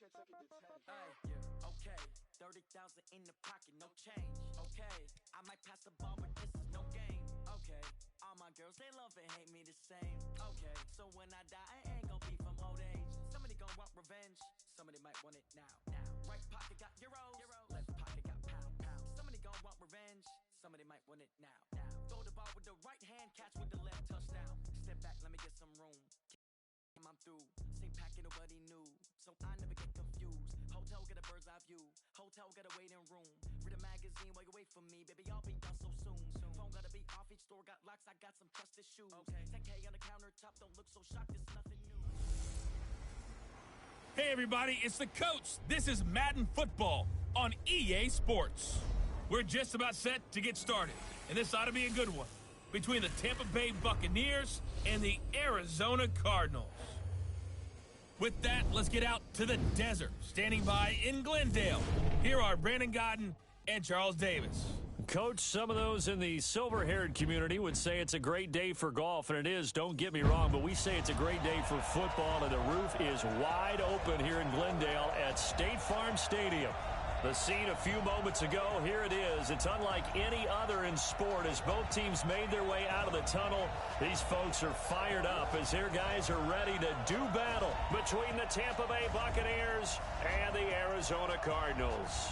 Okay, 30,000 in the pocket, no change. Okay, I might pass the ball, but this is no game. Okay, all my girls, they love and hate me the same. Okay, so when I die, I ain't gon' be from old age. Somebody gon' want revenge, somebody might want it now. Right pocket got euros, left pocket got pound. Somebody gon' want revenge, somebody might want it now. Throw the ball with the right hand, catch with the left, touchdown. Step back, let me get some room. I'm through, same packet nobody knew, so I never get confused. Hotel get a bird's eye view, hotel get a waiting room. Read a magazine while you wait for me, baby, I'll be done so soon. Phone gotta be off, each store got locks, I got some trusted shoes. 10K on the countertop, don't look so shocked, it's nothing new. Hey everybody, it's the coach. This is Madden Football on EA Sports. We're just about set to get started, and this ought to be a good one, between the Tampa Bay Buccaneers and the Arizona Cardinals. With that, let's get out to the desert. Standing by in Glendale, here are Brandon Godden and Charles Davis. Coach, some of those in the silver-haired community would say it's a great day for golf, and it is, don't get me wrong, but we say it's a great day for football, and the roof is wide open here in Glendale at State Farm Stadium. The scene a few moments ago, here it is. It's unlike any other in sport as both teams made their way out of the tunnel. These folks are fired up as their guys are ready to do battle between the Tampa Bay Buccaneers and the Arizona Cardinals.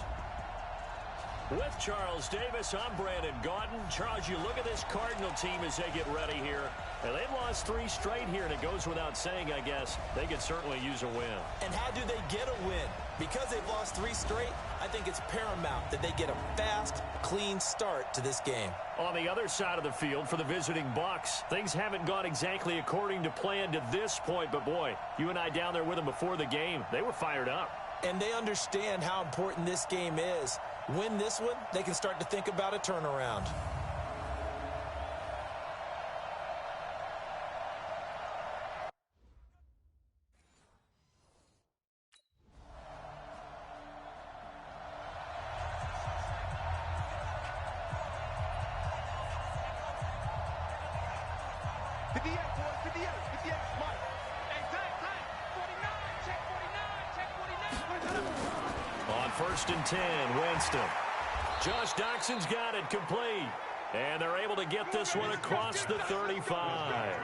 With Charles Davis, I'm Brandon Godden. Charles, you look at this Cardinal team as they get ready here. And they've lost 3 straight here, and it goes without saying, I guess, they could certainly use a win. And how do they get a win? Because they've lost 3 straight, I think it's paramount that they get a fast, clean start to this game. On the other side of the field for the visiting Bucs, things haven't gone exactly according to plan to this point, but boy, you and I down there with them before the game, they were fired up. And they understand how important this game is. Win this one, they can start to think about a turnaround. On 1st and 10, Winston. Josh Doxson's got it complete. And they're able to get this one across the 35.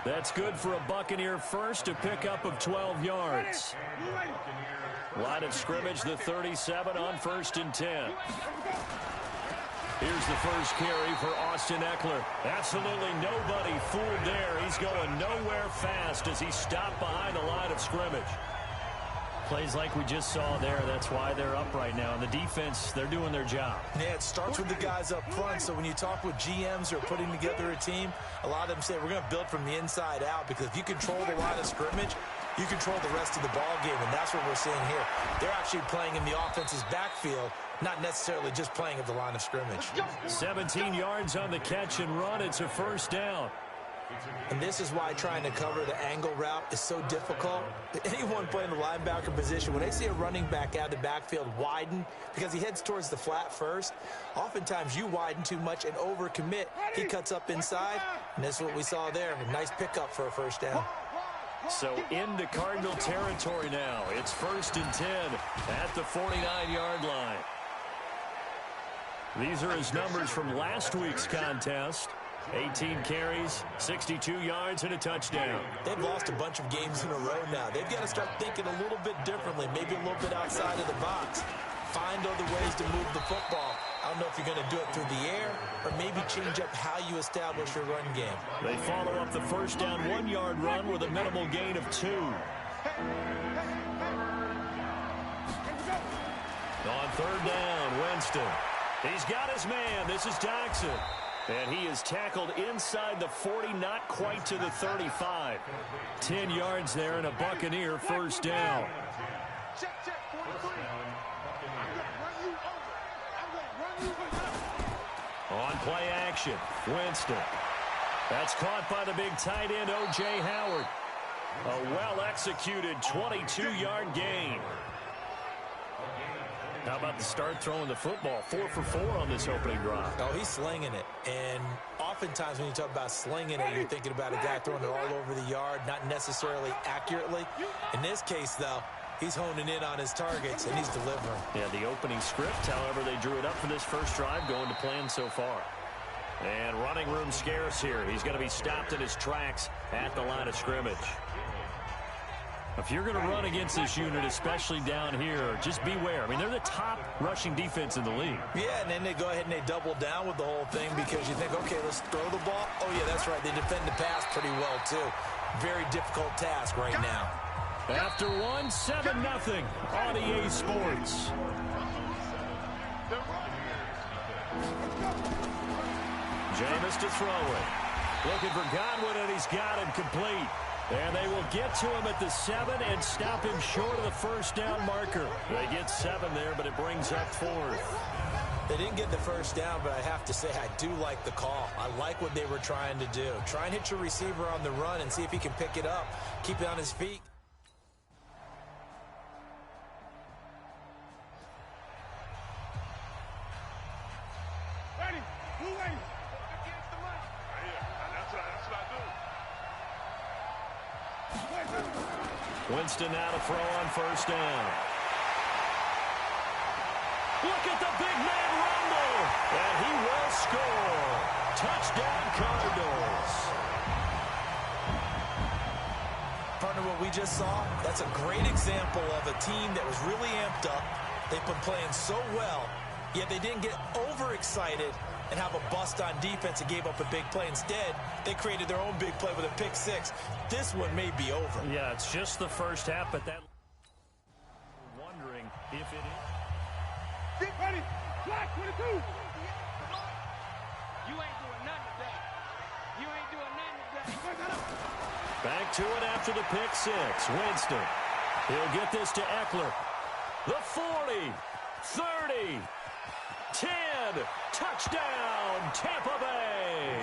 That's good for a Buccaneer first, a pickup of 12 yards. Line of scrimmage, the 37 on 1st and 10. Here's the first carry for Austin Eckler. Absolutely nobody fooled there. He's going nowhere fast as he stopped behind the line of scrimmage. Plays like we just saw there. That's why they're up right now. And the defense, they're doing their job. Yeah, it starts with the guys up front. So when you talk with GMs who are putting together a team, a lot of them say we're going to build from the inside out, because if you control the line of scrimmage, you control the rest of the ball game, and that's what we're seeing here. They're actually playing in the offense's backfield, not necessarily just playing at the line of scrimmage. 17 yards on the catch and run. It's a first down. And this is why trying to cover the angle route is so difficult. Anyone playing the linebacker position, when they see a running back out of the backfield widen, because he heads towards the flat first, oftentimes you widen too much and overcommit. He cuts up inside, and this is what we saw there. A nice pickup for a first down. So into Cardinal territory now. It's 1st and 10 at the 49-yard line. These are his numbers from last week's contest. 18 carries, 62 yards, and a touchdown. They've lost a bunch of games in a row now. They've got to start thinking a little bit differently, maybe a little bit outside of the box. Find other ways to move the football. I don't know if you're going to do it through the air or maybe change up how you establish your run game. They follow up the first down 1-yard run with a minimal gain of 2. On 3rd down, Winston. He's got his man. This is Doxson. And he is tackled inside the 40, not quite to the 35. 10 yards there and a Buccaneer first down. On play action, Winston. That's caught by the big tight end, O.J. Howard. A well-executed 22-yard gain. How about the start throwing the football? 4 for 4 on this opening drive. Oh, he's slinging it. And oftentimes when you talk about slinging it, you're thinking about a guy throwing it all over the yard, not necessarily accurately. In this case, though, He's honing in on his targets, and he's delivering. Yeah, the opening script, however, they drew it up for this first drive, going to plan so far. And running room scarce here. He's going to be stopped in his tracks at the line of scrimmage. If you're going to run against this unit, especially down here, just beware. I mean, they're the top rushing defense in the league. Yeah, and then they go ahead and they double down with the whole thing because you think, okay, let's throw the ball. Oh, yeah, that's right. They defend the pass pretty well, too. Very difficult task right now. After one, 7-0 on EA Sports. Jameis to throw it. Looking for Godwin, and he's got him complete. And they will get to him at the 7 and stop him short of the first down marker. They get 7 there, but it brings up 4th. They didn't get the first down, but I have to say I do like the call. I like what they were trying to do. Try and hit your receiver on the run and see if he can pick it up, keep it on his feet. Winston now to throw on first down. Look at the big man rumble, and he will score. Touchdown, Cardinals. Partner, what we just saw, that's a great example of a team that was really amped up. They've been playing so well, yet they didn't get overexcited and have a bust on defense and gave up a big play. Instead, they created their own big play with a pick 6. This one may be over. Yeah, it's just the first half, but that... wondering if it is... Get ready! Flag 22! You ain't doing nothing today. You ain't doing nothing today. Back to it after the pick 6. Winston. He'll get this to Eckler. The 40. 30. 10. Touchdown, Tampa Bay.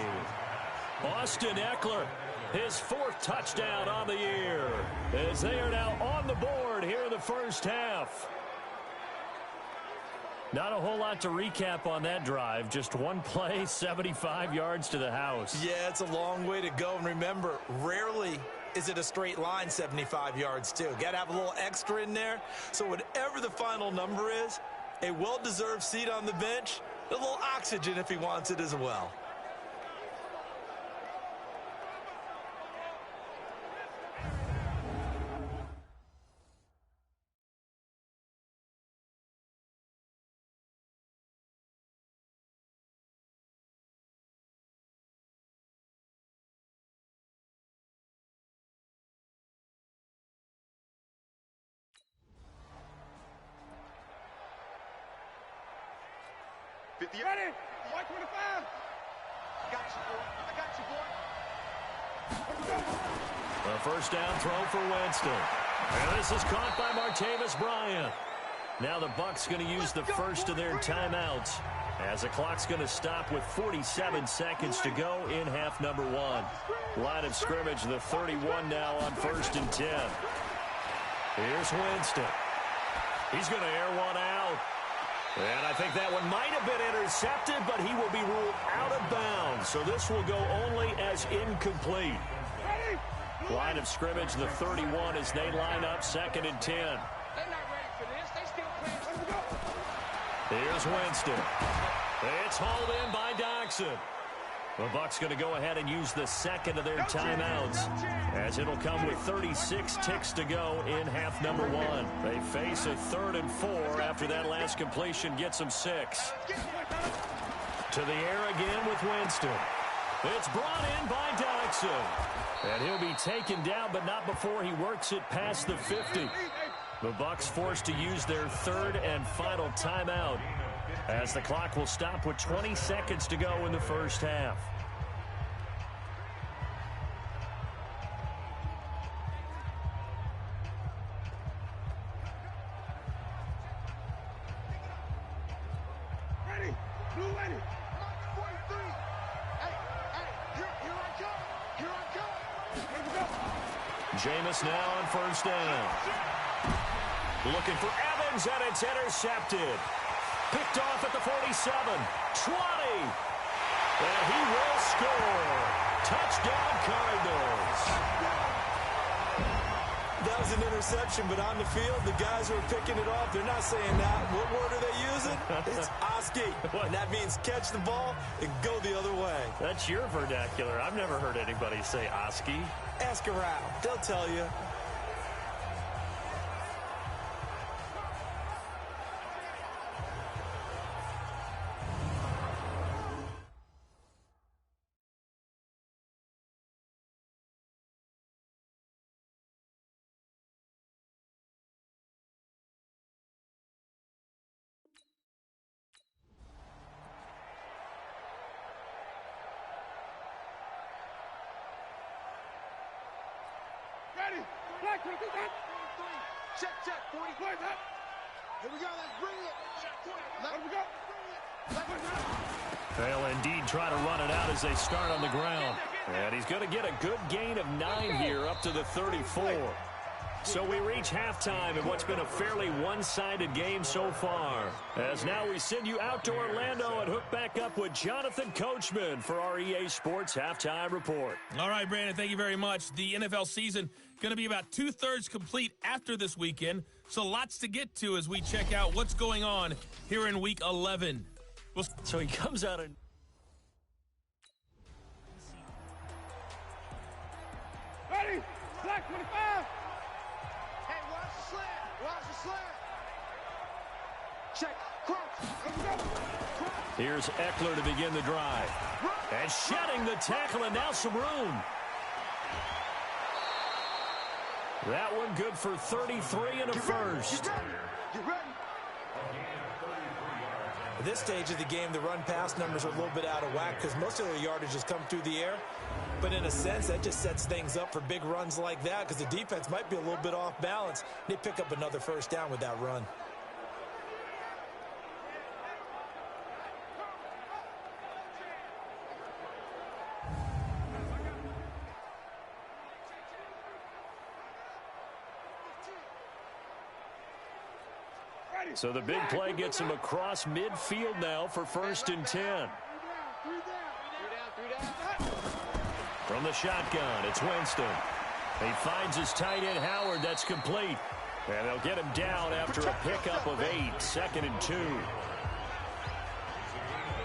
Austin Eckler, his 4th touchdown on the year, as they are now on the board here in the first half. Not a whole lot to recap on that drive. Just one play, 75 yards to the house. Yeah, it's a long way to go. And remember, rarely is it a straight line 75 yards, too. Got to have a little extra in there. So whatever the final number is, a well-deserved seat on the bench, a little oxygen if he wants it as well. Ready? White 25. I got you, boy. A first down throw for Winston. And this is caught by Martavis Bryant. Now the Bucs going to use the first of their timeouts, as the clock's going to stop with 47 seconds to go in half number 1. Line of scrimmage, the 31 now on 1st and 10. Here's Winston. He's going to air one out. And I think that one might have been intercepted, but he will be ruled out of bounds. So this will go only as incomplete. Line of scrimmage, the 31, as they line up 2nd and 10. They're not ready for this. They still playing. Here's Winston. It's hauled in by Doxson. The Bucs going to go ahead and use the 2nd of their timeouts, as it'll come with 36 ticks to go in half number 1. They face a 3rd and 4 after that last completion gets them 6. To the air again with Winston. It's brought in by Doxson. And he'll be taken down, but not before he works it past the 50. The Bucs forced to use their 3rd and final timeout, as the clock will stop with 20 seconds to go in the first half. Ready? Blue ready. 43. Here I come. Here I come. Here we go. Jameis now on first down. Looking for Evans, and it's intercepted. Picked off at the 47, 20, and he will score. Touchdown, Cardinals. That was an interception, but on the field, the guys who are picking it off, they're not saying that. What word are they using? It's Oski, and that means catch the ball and go the other way. That's your vernacular. I've never heard anybody say Oski. Ask around. They'll tell you. Ready? Black, check, check, 40. Here we go, let's bring it. Let we go. They'll indeed try to run it out as they start on the ground. And he's going to get a good gain of 9 here up to the 34. So we reach halftime in what's been a fairly one-sided game so far. As now we send you out to Orlando and hook back up with Jonathan Coachman for our EA Sports Halftime Report. All right, Brandon, thank you very much. The NFL season going to be about two-thirds complete after this weekend, so lots to get to as we check out what's going on here in Week 11. So he comes out and... Ready? Black 25. Hey, watch the slant. Watch the slant. Check. Crouch. Here's Eckler to begin the drive. And shedding the tackle, and now some room. That one good for 33 and a first. Get ready. At this stage of the game, the run-pass numbers are a little bit out of whack because most of their yardage has come through the air. But in a sense, that just sets things up for big runs like that because the defense might be a little bit off balance. They pick up another first down with that run. So the big play gets him across midfield now for 1st and 10. From the shotgun, it's Winston. He finds his tight end, Howard. That's complete. And they'll get him down after a pickup of 8, 2nd and 2.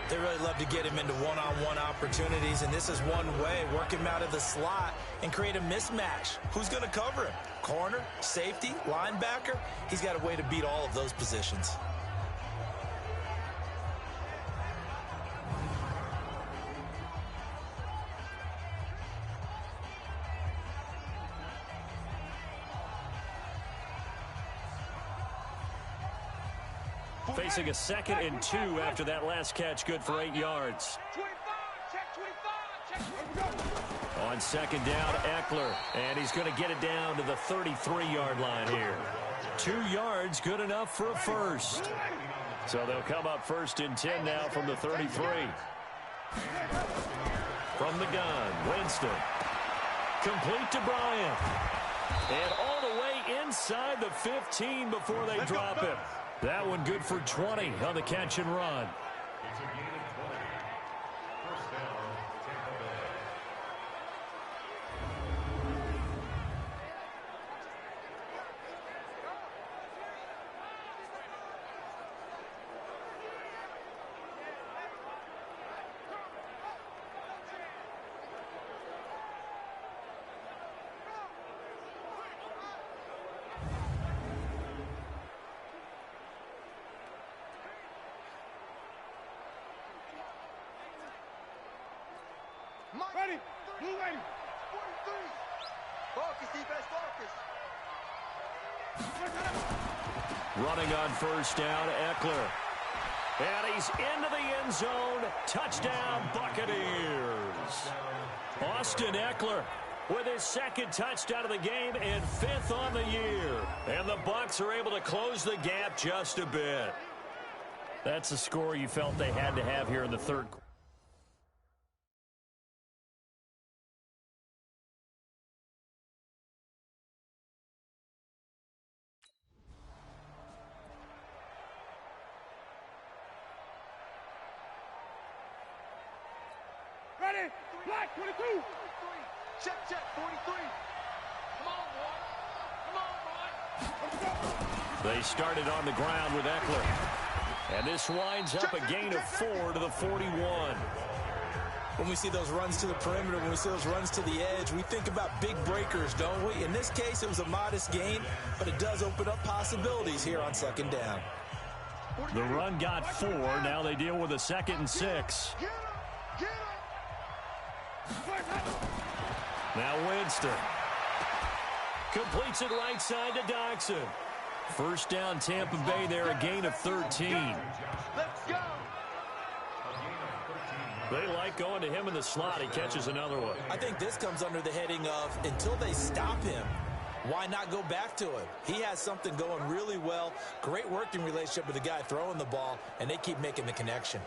They really love to get him into one-on-one opportunities, and this is one way. Work him out of the slot and create a mismatch. Who's going to cover him? Corner, safety, linebacker? He's got a way to beat all of those positions. Facing a 2nd and 2 after that last catch, good for 8 yards. 25, check 25. On 2nd down, Eckler, and he's going to get it down to the 33-yard line here. 2 yards, good enough for a first. So they'll come up 1st and 10 now from the 33. From the gun, Winston. Complete to Bryant. And all the way inside the 15 before they drop him. That one good for 20 on the catch and run. Ready. Blue ready. 43. Focus, defense, focus. Running on 1st down, Eckler. And he's into the end zone. Touchdown, Buccaneers. Austin Eckler with his 2nd touchdown of the game and 5th on the year. And the Bucs are able to close the gap just a bit. That's the score you felt they had to have here in the 3rd quarter. Ready. Black 22. Check, check, 43. Come on, boy. Come They started on the ground with Eckler. And this winds up a gain of 4 to the 41. When we see those runs to the perimeter, when we see those runs to the edge, we think about big breakers, don't we? In this case, it was a modest gain, but it does open up possibilities here on second down. The run got 4. Now they deal with a 2nd and 6. Now Winston. Completes it right side to Dodson. First down, Tampa Bay there, a gain of 13. Let's go. They like going to him in the slot. He catches another one. I think this comes under the heading of until they stop him, why not go back to him? He has something going really well. Great working relationship with the guy throwing the ball, and they keep making the connection.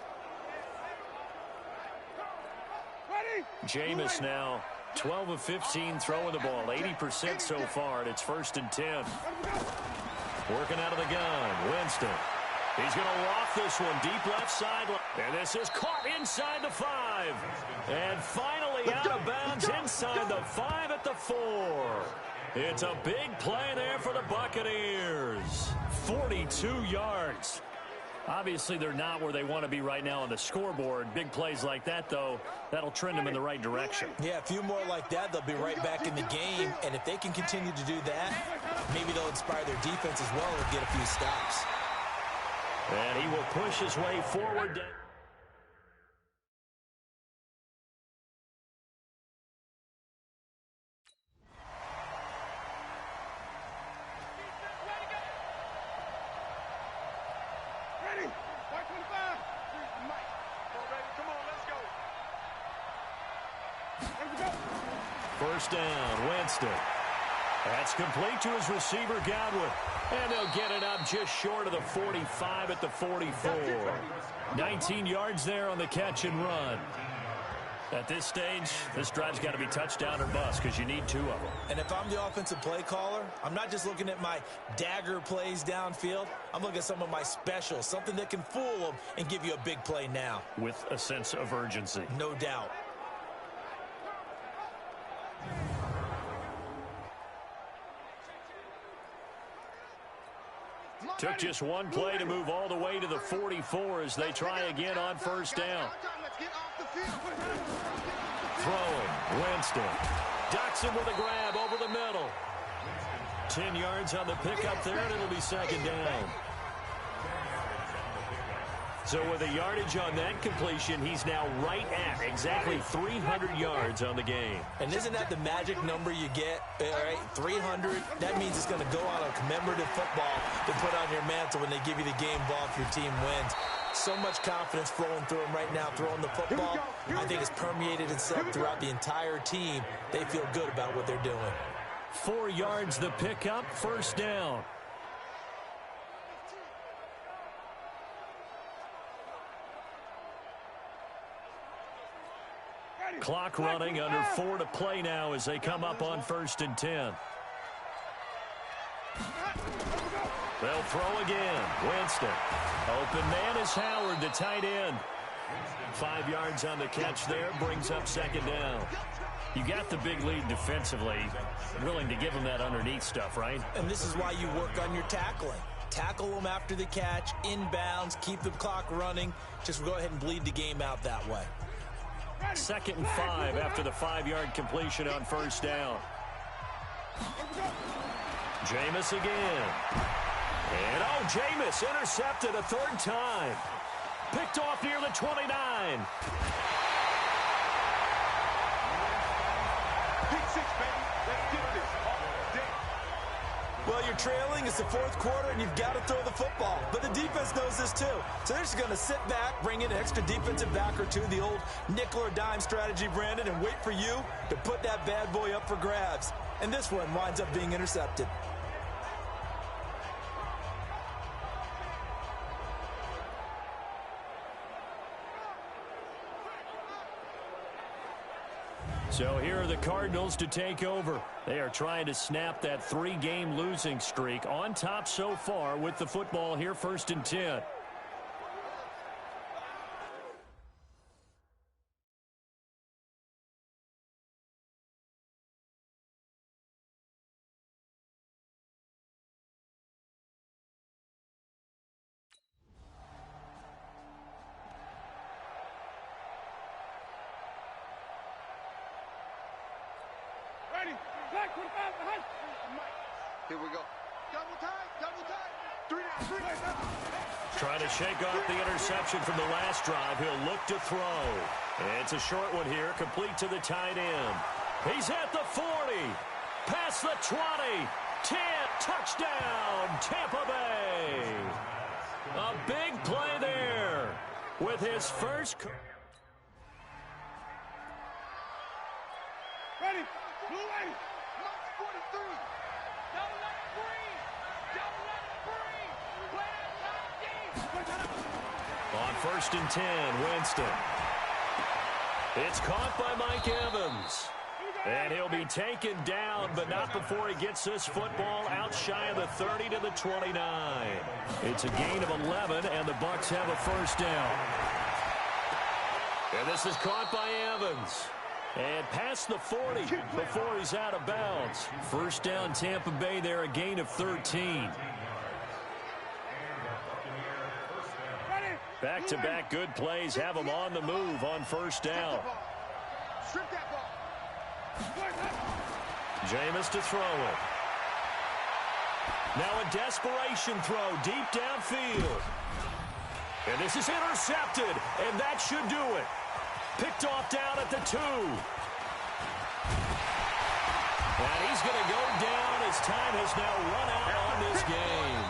Jameis now 12 of 15 throwing the ball, 80% so far, and it's 1st and 10. Working out of the gun, Winston. He's going to loft this one deep left side. And this is caught inside the 5. And finally out of bounds inside the 5 at the 4. It's a big play there for the Buccaneers. 42 yards. Obviously, they're not where they want to be right now on the scoreboard. Big plays like that, though, that'll trend them in the right direction. Yeah, a few more like that, they'll be right back in the game. And if they can continue to do that, maybe they'll inspire their defense as well and get a few stops. And he will push his way forward. Ready? 525. Mike. Come on, let's go. First down, Winston. That's complete to his receiver, Godwin. And they'll get it up just short of the 45 at the 44. 19 yards there on the catch and run. At this stage, this drive's got to be touchdown or bust because you need 2 of them. And if I'm the offensive play caller, I'm not just looking at my dagger plays downfield. I'm looking at some of my specials, something that can fool them and give you a big play now. With a sense of urgency. No doubt. Took just one play to move all the way to the 44 as they try again on first down. Throwing, Winston. Dodson with a grab over the middle. 10 yards on the pickup there, and it'll be second down. So with a yardage on that completion, he's now right at exactly 300 yards on the game. And isn't that the magic number you get? All right, 300. That means it's going to go on a commemorative football to put on your mantle when they give you the game ball if your team wins. So much confidence flowing through him right now, throwing the football. I think it's permeated itself throughout the entire team. They feel good about what they're doing. 4 yards the pickup, first down. Clock running, under 4 to play now as they come up on 1st and 10. They'll throw again. Winston. Open man is Howard, the tight end. 5 yards on the catch there, brings up second down. You got the big lead defensively, willing to give them that underneath stuff, right? And this is why you work on your tackling. Tackle them after the catch, inbounds, keep the clock running. Just go ahead and bleed the game out that way. 2nd and 5 after the 5-yard completion on first down. Jameis again. And Jameis intercepted a 3rd time. Picked off near the 29. Pick 6, baby. Let's get this all day. Well, you're trailing. It's the 4th quarter, and you've got to throw the football. But the defense knows this, too. So they're just going to sit back, bring in an extra defensive back or two, the old nickel or dime strategy, Brandon, and wait for you to put that bad boy up for grabs. And this one winds up being intercepted. So here are the Cardinals to take over. They are trying to snap that 3-game losing streak. On top so far with the football here, 1st and 10. Here we go. Double tight, double tight. 3 down, 3 down. Trying to shake off the interception from the last drive. He'll look to throw. It's a short one here, complete to the tight end. He's at the 40. Past the 20. 10. Touchdown, Tampa Bay. A big play there with his first. Ready. Blue ready. Mark 43. Double let it breathe. Double let it breathe. On 1st and 10, Winston. It's caught by Mike Evans. And he'll be taken down, but not before he gets this football out shy of the 30 to the 29. It's a gain of 11, and the Bucs have a first down. And this is caught by Evans. And past the 40 before he's out of bounds. First down, Tampa Bay there, a gain of 13. Back-to-back good plays have them on the move on first down. Strip that ball. Jameis to throw it. Now a desperation throw deep downfield. And this is intercepted, and that should do it. Picked off down at the 2. And he's going to go down as time has now run out on this game.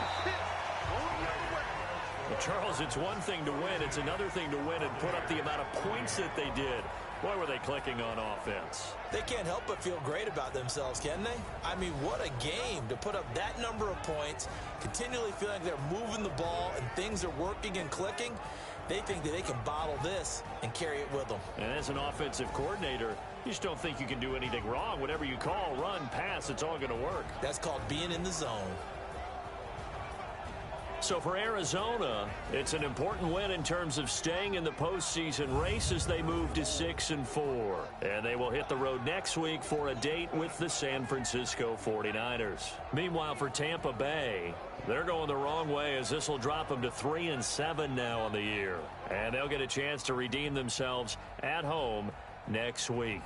Well, Charles, it's one thing to win. It's another thing to win and put up the amount of points that they did. Why were they clicking on offense? They can't help but feel great about themselves, can they? I mean, what a game to put up that number of points, continually feeling like they're moving the ball and things are working and clicking. They think that they can bottle this and carry it with them. And as an offensive coordinator, you just don't think you can do anything wrong. Whatever you call, run, pass, it's all going to work. That's called being in the zone. So for Arizona, it's an important win in terms of staying in the postseason race as they move to 6-4. And they will hit the road next week for a date with the San Francisco 49ers. Meanwhile, for Tampa Bay, they're going the wrong way as this will drop them to 3-7 now on the year. And they'll get a chance to redeem themselves at home next week.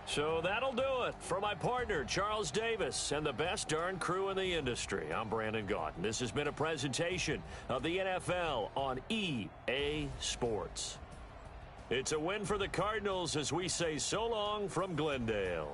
So that'll do it for my partner, Charles Davis, and the best darn crew in the industry. I'm Brandon Gaudin. This has been a presentation of the NFL on EA Sports. It's a win for the Cardinals as we say so long from Glendale.